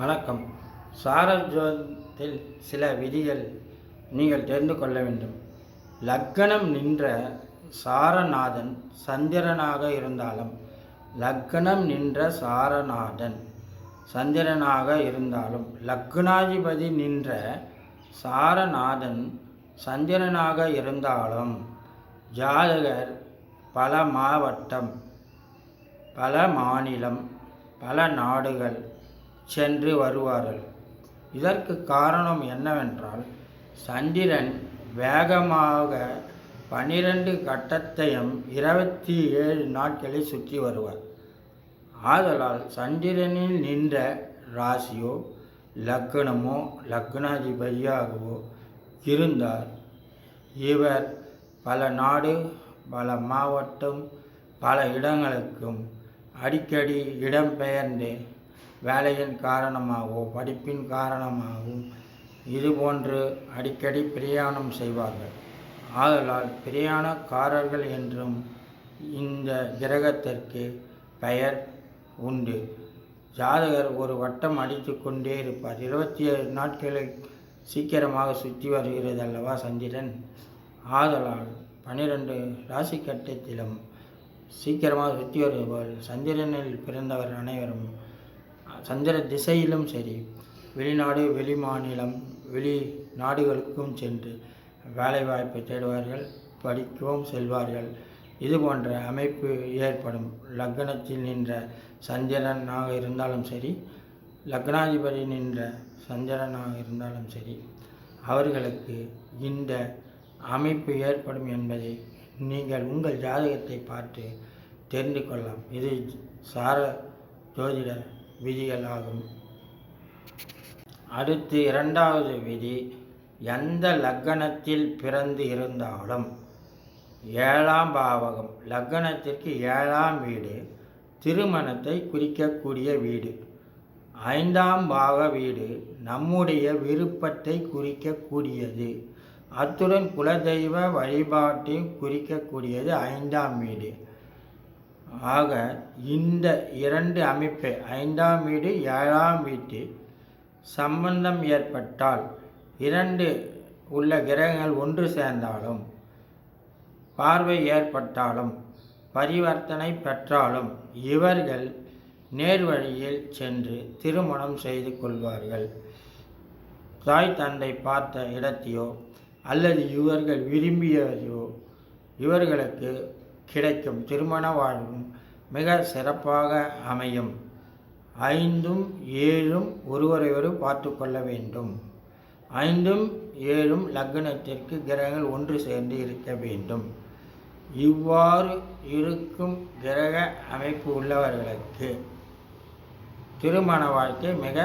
வணக்கம். சாரஜோதிடத்தில் சில விதிகள் நீங்கள் தெரிந்து கொள்ள வேண்டும். லக்கணம் நின்ற சாரநாதன் சந்திரனாக இருந்தாலும் லக்னாதிபதி நின்ற சாரநாதன் சந்திரனாக இருந்தாலும் ஜாதகர் பல மாவட்டம், பல மாநிலம், பல நாடுகள் சென்று வருவார்கள். இதற்கு காரணம் என்னவென்றால், சந்திரன் வேகமாக 12 கட்டத்தையும் 27 நாட்களில் சுற்றி வருவார். ஆதலால் சந்திரனில் நின்ற ராசியோ லக்னமோ லக்னாதிபதியாகவோ இருந்தார் இவர் பல நாடு, பல மாவட்டம், பல இடங்களுக்கும் அடிக்கடி இடம்பெயர்ந்து வேலையின் காரணமாகவோ படிப்பின் காரணமாகவும் இதுபோன்று அடிக்கடி பிரயாணம் செய்வார்கள். ஆதலால் பிரயாணக்காரர்கள் என்றும் இந்த கிரகத்திற்கு பெயர் உண்டு. ஜாதகர் ஒரு வட்டம் அடித்து கொண்டே இருப்பார். 27 நாட்களை சீக்கிரமாக சுற்றி வருகிறது அல்லவா சந்திரன். ஆதலால் 12 ராசி கட்டத்திலும் சீக்கிரமாக சுற்றி வருவார். சந்திரனில் பிறந்தவர் அனைவரும் சந்திர திசையிலும் சரி, வெளிநாடு, வெளி மாநிலம், வெளி நாடுகளுக்கும் சென்று வேலைவாய்ப்பை தேடுவார்கள், படிக்கவும் செல்வார்கள். இது போன்ற அமைப்பு ஏற்படும். லக்னத்தில் நின்ற சந்திரனாக இருந்தாலும் சரி, லக்னாதிபதி நின்ற சந்திரனாக இருந்தாலும் சரி, அவர்களுக்கு இந்த அமைப்பு ஏற்படும் என்பதை நீங்கள் உங்கள் ஜாதகத்தை பார்த்து தெரிந்து கொள்ளலாம். இது சார ஜோதிட விதிகள் ஆகும். அடுத்து 2வது விதி, எந்த லக்னத்தில் பிறந்து இருந்தாலும் 7ஆம் பாவகம், லக்னத்திற்கு 7ஆம் வீடு திருமணத்தை குறிக்கக்கூடிய வீடு. 5ஆம் பாக வீடு நம்முடைய விருப்பத்தை குறிக்கக்கூடியது. அத்துடன் குலதெய்வ வழிபாட்டை குறிக்கக்கூடியது 5ஆம் வீடு. ஆக இந்த 2 அமைப்பு, 5ஆம் வீடு 7ஆம் வீட்டு சம்பந்தம் ஏற்பட்டால், 2 உள்ள கிரகங்கள் ஒன்று சேர்ந்தாலும், பார்வை ஏற்பட்டாலும், பரிவர்த்தனை பெற்றாலும் இவர்கள் நேர்வழியில் சென்று திருமணம் செய்து கொள்வார்கள். தாய் தந்தை பார்த்த இடத்தையோ அல்லது இவர்கள் விரும்பியதையோ இவர்களுக்கு கிடைக்கும். திருமண வாழ்வும் மிக சிறப்பாக அமையும். 5ம் 7ம் ஒருவரையொரு பார்த்து கொள்ள வேண்டும். 5ம் 7ம் லக்னத்திற்கு கிரகங்கள் ஒன்று சேர்ந்து இருக்க வேண்டும். இவ்வாறு இருக்கும் கிரக அமைப்பு உள்ளவர்களுக்கு திருமண வாழ்க்கை மிக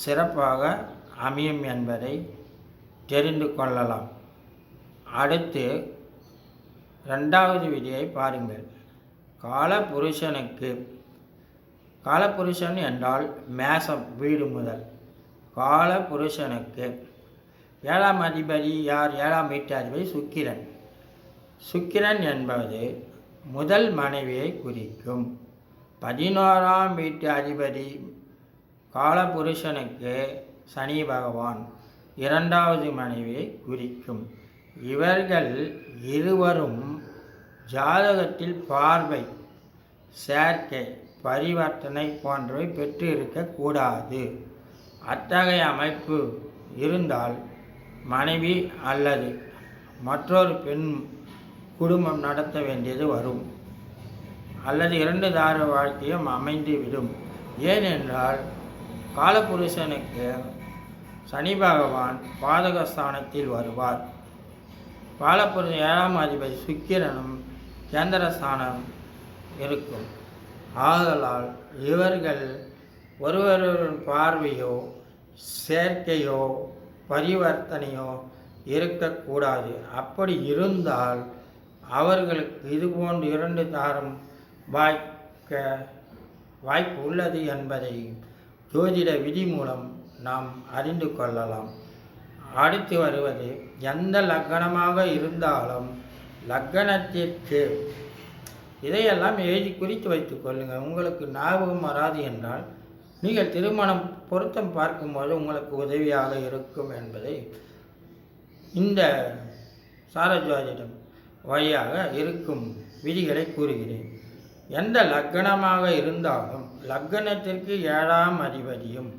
சிறப்பாக அமையும் என்பதை தெரிந்து கொள்ளலாம். அடுத்து 2வது விதியை பாருங்கள். காலபுருஷன் என்றால் மேசம் வீடு முதல். காலபுருஷனுக்கு 7ஆம் அதிபதி யார்? 7ஆம் வீட்டு அதிபதி சுக்கிரன். சுக்கிரன் என்பது முதல் மனைவியை குறிக்கும். 11ஆம் வீட்டு அதிபதி காலபுருஷனுக்கு சனி பகவான் 2வது மனைவியை குறிக்கும். இவர்கள் இருவரும் ஜாதகத்தில் பார்வை, சேர்க்கை, பரிவர்த்தனை போன்றவை பெற்று இருக்கக்கூடாது. அத்தகைய அமைப்பு இருந்தால் மனைவி அல்லது மற்றொரு பெண் குடும்பம் நடத்த வேண்டியது வரும், அல்லது 2 தார வாழ்க்கையும் அமைந்துவிடும். ஏனென்றால் காலபுருஷனுக்கு சனி பகவான் பாதகஸ்தானத்தில் வருவார். காலபுருஷன் 7ஆம் அதிபதி சுக்கிரனும் கேந்திரஸ்தானம் இருக்கும். ஆதலால் இவர்கள் ஒருவரின் பார்வையோ சேர்க்கையோ பரிவர்த்தனையோ இருக்கக்கூடாது. அப்படி இருந்தால் அவர்களுக்கு இதுபோன்று 2 தாரம் வாய்ப்பு உள்ளது என்பதை ஜோதிட விதி மூலம் நாம் அறிந்து கொள்ளலாம். அடுத்து வருவது, எந்த லக்னமாக இருந்தாலும் லக்னத்திற்கு இதையெல்லாம் எழுதி குறித்து வைத்துக் கொள்ளுங்கள். உங்களுக்கு ஞாபகம் வராது என்றால் நீங்கள் திருமணம் பொருத்தம் பார்க்கும்போது உங்களுக்கு உதவியாக இருக்கும் என்பதை இந்த சாரஜோதிடம் வழியாக இருக்கும் விதிகளை கூறுகிறேன். எந்த லக்னமாக இருந்தாலும் லக்னத்திற்கு 7ஆம் அதிபதியும்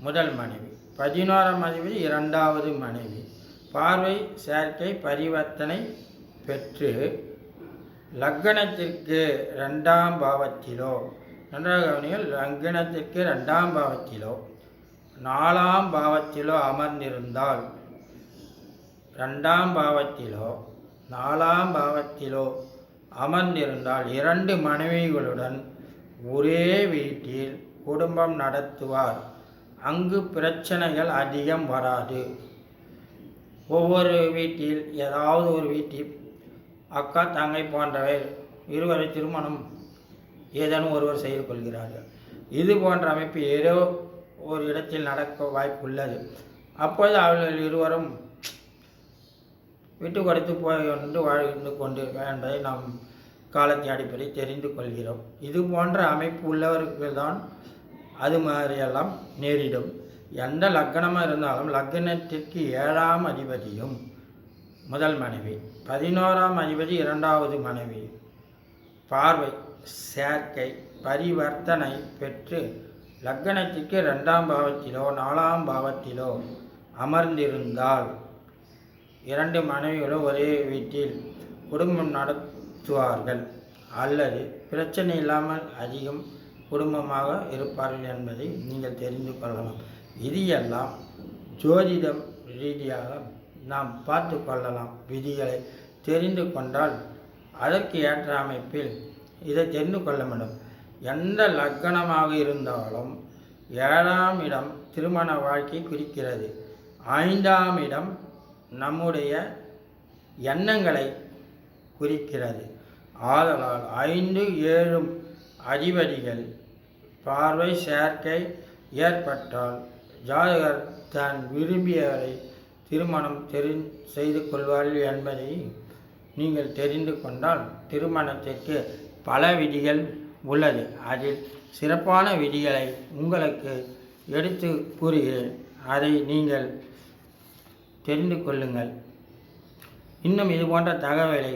முதல் மனைவி, 11ஆம் அதிபதி 2வது மனைவி பார்வை சேர்க்கை பரிவர்த்தனை பெற்று லக்னத்திற்கு 2ஆம் பாவத்திலோ, நன்றாக கவனியுங்கள், லக்னத்திற்கு 2ஆம் பாவத்திலோ 4ஆம் பாவத்திலோ அமர்ந்திருந்தால், 2ஆம் பாவத்திலோ 4ஆம் பாவத்திலோ அமர்ந்திருந்தால் 2 மனைவிகளுடன் ஒரே வீட்டில் குடும்பம் நடத்துவார். அங்கு பிரச்சனைகள் அதிகம் வராது. ஒவ்வொரு வீட்டில் ஏதாவது ஒரு வீட்டில் அக்கா தங்கை போன்றவை இருவரை திருமணம் ஏதேனும் ஒருவர் செய்து கொள்கிறார்கள். இது போன்ற அமைப்பு ஏதோ ஒரு இடத்தில் நடக்க வாய்ப்புள்ளது. அப்போது அவர்கள் இருவரும் விட்டு கொடுத்து போய் வாழ்ந்து கொண்டிருக்க என்பதை நாம் காலத்தின் அடிப்படை தெரிந்து கொள்கிறோம். இது போன்ற அமைப்பு உள்ளவருக்கு தான் அது மாதிரியெல்லாம் நேரிடும். எந்த லக்னமாக இருந்தாலும் லக்னத்திற்கு 7ஆம் அதிபதியும் முதல் மனைவி, 11ஆம் அதிபதி 2வது மனைவி பார்வை சேர்க்கை பரிவர்த்தனை பெற்று லக்னத்திற்கு 2ஆம் பாவத்திலோ 4ஆம் பாவத்திலோ அமர்ந்திருந்தால் 2 மனைவிகளும் ஒரே வீட்டில் குடும்பம் நடத்துவார்கள் அல்லது பிரச்சனை இல்லாமல் அதிகம் குடும்பமாக இருப்பார்கள் என்பதை நீங்கள் தெரிந்து கொள்ளலாம். இது எல்லாம் ஜோதிடம் ரீதியாக நாம் பார்த்து கொள்ளலாம். விதிகளை தெரிந்து கொண்டால் அதற்கு ஏற்ற அமைப்பில் இதை தெரிந்து கொள்ள வேண்டும். எந்த லக்னமாக இருந்தாலும் 7ஆம் இடம் திருமண வாழ்க்கை குறிக்கிறது. 5ஆம் இடம் நம்முடைய எண்ணங்களை குறிக்கிறது. ஆதலால் 5, 7 அதிபதிகள் பார்வை சேர்க்கை ஏற்பட்டால் ஜாதகர் தான் விரும்பியவரை திருமணம் செய்து கொள்வார்கள் என்பதை நீங்கள் தெரிந்து கொண்டால் திருமணத்திற்கு பல விதிகள் உள்ளது. அதில் சிறப்பான விதிகளை உங்களுக்கு எடுத்து கூறுகிறேன். அதை நீங்கள் தெரிந்து கொள்ளுங்கள். இன்னும் இது போன்ற தகவலை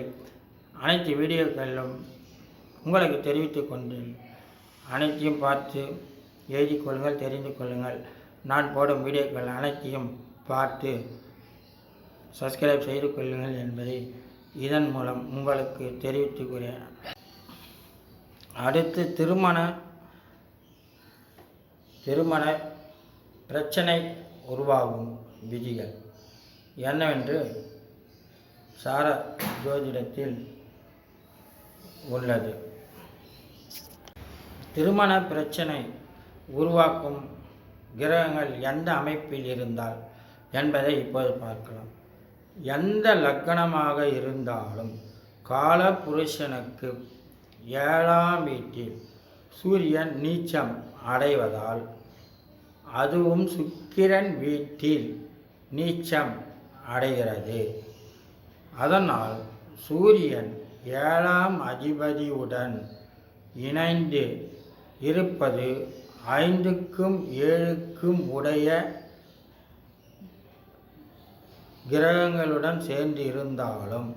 அனைத்து வீடியோக்களிலும் உங்களுக்கு தெரிவித்து கொண்டேன். அனைத்தையும் பார்த்து எழுதி கொள்ளுங்கள், தெரிந்து கொள்ளுங்கள். நான் போடும் வீடியோக்கள் அனைத்தையும் பார்த்து சப்ஸ்கிரைப் செய்து கொள்ளுங்கள் என்பதை இதன் மூலம் உங்களுக்கு தெரிவித்துக்கிறேன். அடுத்து திருமண பிரச்சனை உருவாகும் விதிகள் என்னவென்று சார ஜோதிடத்தில் உள்ளது. திருமண பிரச்சனை உருவாக்கும் கிரகங்கள் எந்த அமைப்பில் இருந்தால் என்பதை இப்போது பார்க்கலாம். எந்த லக்னமாக இருந்தாலும் கால புருஷனுக்கு 7ஆம் வீட்டில் சூரியன் நீச்சம் அடைவதால், அதுவும் சுக்கிரன் வீட்டில் நீச்சம் அடைகிறது. அதனால் சூரியன் 7ஆம் அதிபதியுடன் இணைந்து இருப்பது 5க்கும் 7க்கும் உடைய கிரகங்களுடன் சேர்ந்து இருந்தாலும்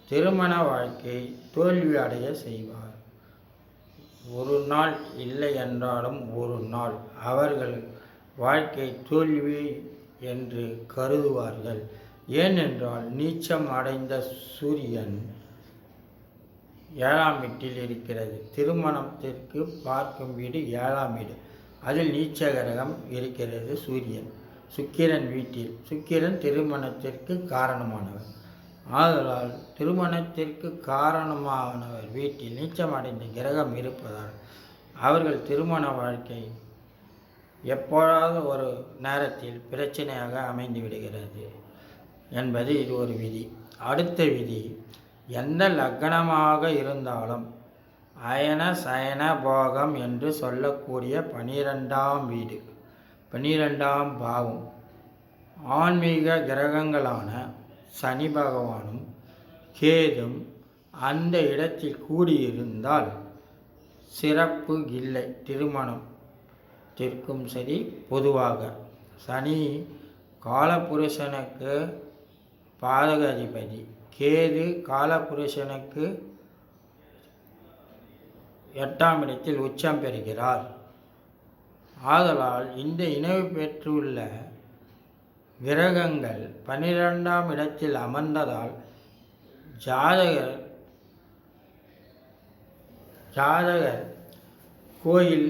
திருமண வாழ்க்கை தோல்வி அடைய செய்வார். ஒரு நாள் இல்லை என்றாலும் ஒரு நாள் அவர்கள் வாழ்க்கை தோல்வி என்று கருதுவார்கள். ஏனென்றால் நீச்சம் அடைந்த சூரியன் 7ஆம் வீட்டில் இருக்கிறது. திருமணத்திற்கு பார்க்கும் வீடு 7ஆம் வீடு. அதில் நீச்ச கிரகம் இருக்கிறது சூரியன், சுக்கிரன் வீட்டில். சுக்கிரன் திருமணத்திற்கு காரணமானவர். ஆதலால் திருமணத்திற்கு காரணமானவர் வீட்டில் நீச்சம் அடைந்த கிரகம் இருப்பதால் அவர்கள் திருமண வாழ்க்கை எப்பொழுதாவது ஒரு நேரத்தில் பிரச்சனையாக அமைந்து விடுகிறது என்பது இது ஒரு விதி. அடுத்த விதி, எந்த லக்னமாக இருந்தாலும் அயன சயன போகம் என்று சொல்லக்கூடிய 12ஆம் வீடு, 12ஆம் பாவம், ஆன்மீக கிரகங்களான சனி பகவானும் கேதும் அந்த இடத்தில் கூடியிருந்தால் சிறப்பு இல்லை. திருமணம் திருமணத்திற்கும் சரி. பொதுவாக சனி காலபுருஷனுக்கு பாதக அதிபதி, கேது காலபுருஷனுக்கு 8ஆம் இடத்தில் உச்சம் பெறுகிறார். ஆதலால் இந்த இணைவு பெற்றுள்ள கிரகங்கள் 12ஆம் இடத்தில் அமர்ந்ததால் ஜாதகர் கோயில்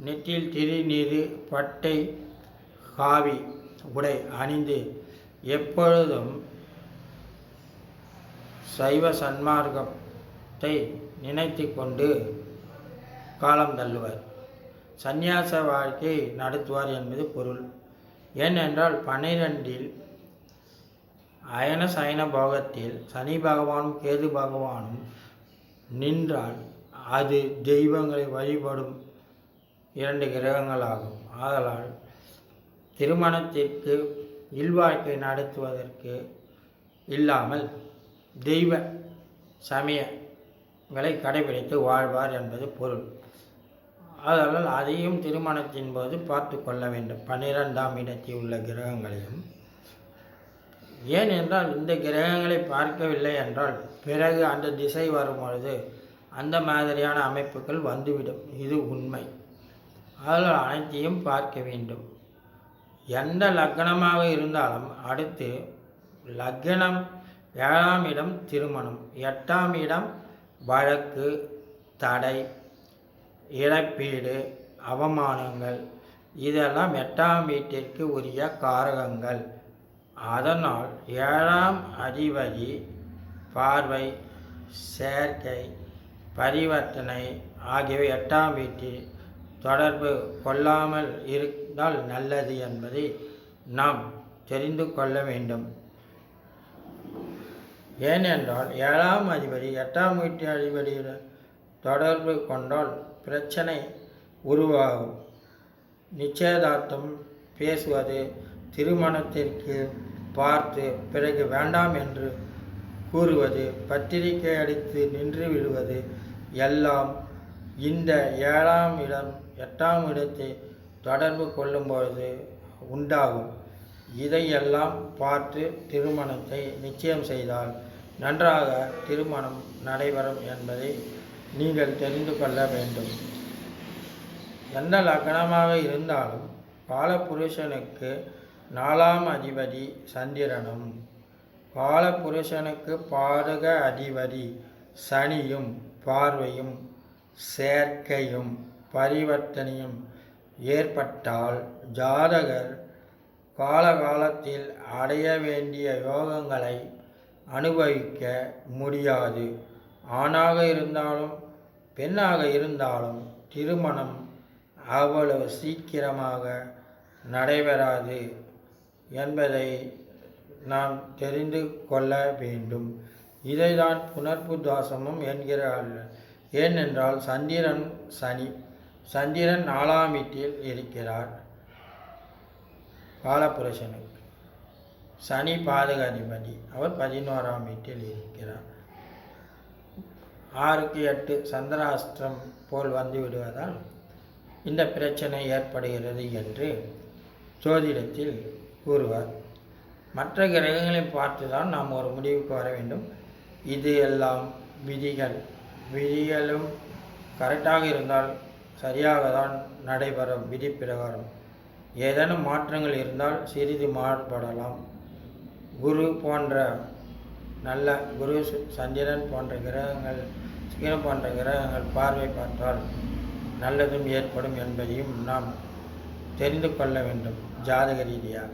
நெற்றியில் திருநீறு, பட்டை, காவி உடை அணிந்து எப்பொழுதும் சைவ சன்மார்க்கத்தை நினைத்து கொண்டு காலம் தள்ளுவர், சந்நியாச வாழ்க்கை நடத்துவார் என்பது பொருள். ஏனென்றால் 12இல் அயன சயன போகத்தில் சனி பகவானும் கேது பகவானும் நின்றால் அது தெய்வங்களை வழிபடும் 2 கிரகங்களாகும். ஆதலால் திருமணத்திற்கு இல்வாழ்க்கை நடத்துவதற்கு இல்லாமல் தெய்வ சமயங்களை கடைபிடித்து வாழ்வார் என்பது பொருள். ஆதலால் அதையும் திருமணத்தின் போது பார்த்து கொள்ள வேண்டும், 12ஆம் இடத்தில் உள்ள கிரகங்களையும். ஏனென்றால் இந்த கிரகங்களை பார்க்கவில்லை என்றால் பிறகு அந்த திசை வரும்பொழுது அந்த மாதிரியான அமைப்புகள் வந்துவிடும். இது உண்மை. அதனால் அனைத்தையும் பார்க்க வேண்டும். எந்த லக்னமாக இருந்தாலும் அடுத்து லக்னம் 7ஆம் இடம் திருமணம், 8ஆம் இடம் வழக்கு, தடை, இழப்பீடு, அவமானங்கள், இதெல்லாம் 8ஆம் வீட்டிற்கு உரிய காரகங்கள். அதனால் 7ஆம் அதிபதி பார்வை, சேர்க்கை, பரிவர்த்தனை ஆகியவை 8ஆம் வீட்டில் தொடர்பு கொள்ளாமல் இருந்தால் நல்லது என்பதை நாம் தெரிந்து கொள்ள வேண்டும். ஏனென்றால் 7ஆம் அதிபதி 8ஆம் வீட்டு அதிபதியுடன் தொடர்பு கொண்டால் பிரச்சனை உருவாகும். நிச்சயதார்த்தம் பேசுவது, திருமணத்திற்கு பார்த்து பிறகு வேண்டாம் என்று கூறுவது, பத்திரிகை அடித்து நின்று விடுவது எல்லாம் இந்த 7ஆம் இடம் 8ஆம் இடத்தை தொடர்பு கொள்ளும்பொழுது உண்டாகும். இதையெல்லாம் பார்த்து திருமணத்தை நிச்சயம் செய்தால் நன்றாக திருமணம் நடைபெறும் என்பதை நீங்கள் தெரிந்து கொள்ள வேண்டும். எந்த லக்னமாக இருந்தாலும் காலபுருஷனுக்கு 4ஆம் அதிபதி சந்திரனும், காலபுருஷனுக்கு பாதக அதிபதி சனியும் பார்வையும் சேர்க்கையும் பரிவர்த்தனையும் ஏற்பட்டால் ஜாதகர் காலகாலத்தில் அடைய வேண்டிய யோகங்களை அனுபவிக்க முடியாது. ஆணாக இருந்தாலும் பெண்ணாக இருந்தாலும் திருமணம் அவ்வளவு சீக்கிரமாக நடைபெறாது என்பதை நாம் தெரிந்து கொள்ள வேண்டும். இதைதான் புணர்ப்பு தோஷமும் என்கிறார்கள். ஏனென்றால் சந்திரன் 4ஆம் வீட்டில் இருக்கிறார். காலபுருஷனுக்கு சனி பாதக அதிபதி, அவர் 11ஆம் வீட்டில் இருக்கிறார். 6க்கு 8 சந்திராஷ்டிரம் போல் வந்து விடுவதால் இந்த பிரச்சனை ஏற்படுகிறது என்று ஜோதிடத்தில் கூறுவார். மற்ற கிரகங்களை பார்த்து தான் நாம் ஒரு முடிவுக்கு வர வேண்டும். இது எல்லாம் விதிகளும் கரெக்டாக இருந்தால் சரியாக தான் நடைபெறும். விதி பிரகாரம் ஏதேனும் மாற்றங்கள் இருந்தால் சிறிது மாறுபடலாம். குரு போன்ற நல்ல குரு, சந்திரன் போன்ற கிரகங்கள், சுக்கிரன் போன்ற கிரகங்கள் பார்வை பார்த்தால் நல்லதும் ஏற்படும் என்பதையும் நாம் தெரிந்து கொள்ள வேண்டும் ஜாதக ரீதியாக.